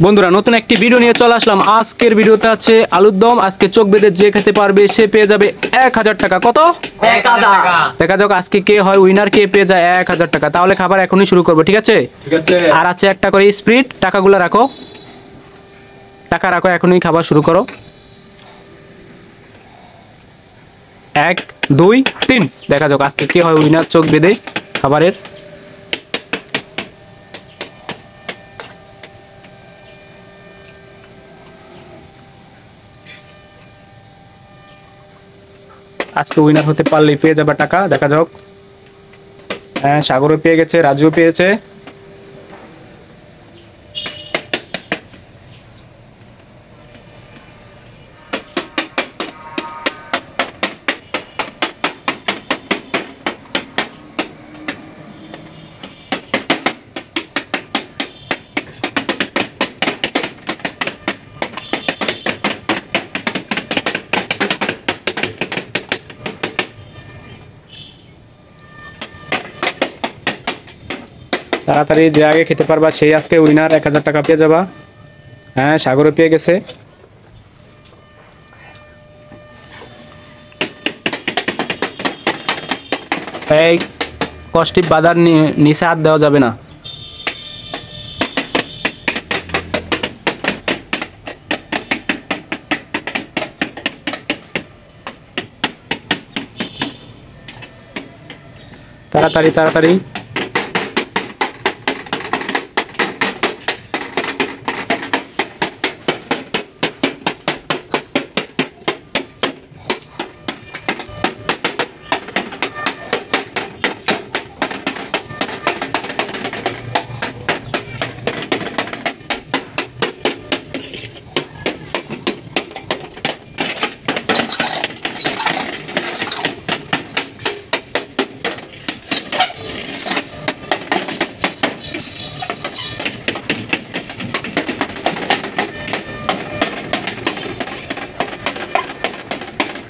বন্ধুরা নতুন একটি ভিডিও নিয়ে চলে আসলাম। আজকের ভিডিওতে আছে আলুর দম। আজকে চোখ বেঁধে যে খেতে পারবে সে পেয়ে যাবে 1000 টাকা। কত? 1000 টাকা। দেখা যাক আজকে কে হয় উইনার, কে পেয়ে যায় 1000 টাকা। তাহলে খাবার এখনই শুরু করবো, ঠিক আছে? ঠিক আছে। আর আছে একটা করে স্প্রিট। টাকাগুলো রাখো, টাকা রাখো, এখনই খাবার শুরু করো। 1 2 3। দেখা যাক আজকে কে হয় উইনার চোখ বেঁধে খাবারের। আজকে উইনার হতে পারলেই পেয়ে যাবে টাকা। দেখা যাক। হ্যাঁ, সাগরও পেয়ে গেছে, রাজুও পেয়েছে। তাড়াতাড়ি যে আগে খেতে পারবা সেই আজকে উইনার, 1000 টাকা পেয়ে যাবা। হ্যাঁ, সাগরও পেয়ে গেছে। এই কষ্টিপ বাদার নিচে হাত দেওয়া যাবে না। তাড়াতাড়ি তাড়াতাড়ি।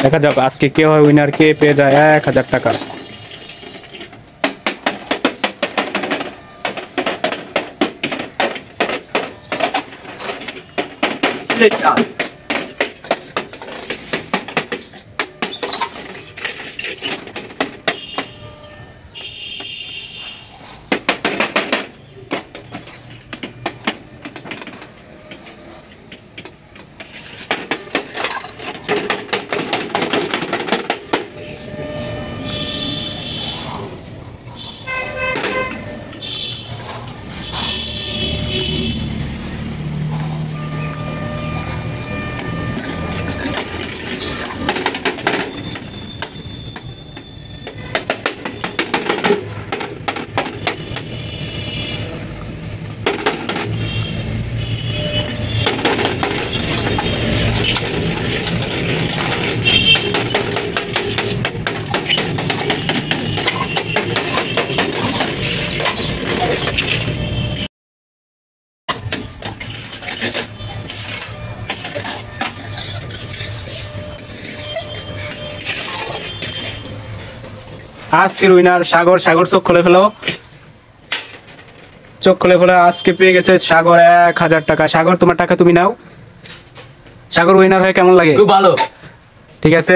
দেখা যাক আজকে কে হয় উইনার, কে পেয়ে যায় 1000 টাকা। আজকের উইনার সাগর। সাগর চোখ খুলে ফেলো, চোখ খুলে ফেলো। আজকে পেয়ে গেছে সাগর 1000 টাকা। সাগর তোমার টাকা তুমি নাও। সাগর উইনার হয়ে কেমন লাগে? খুব ভালো। ঠিক আছে।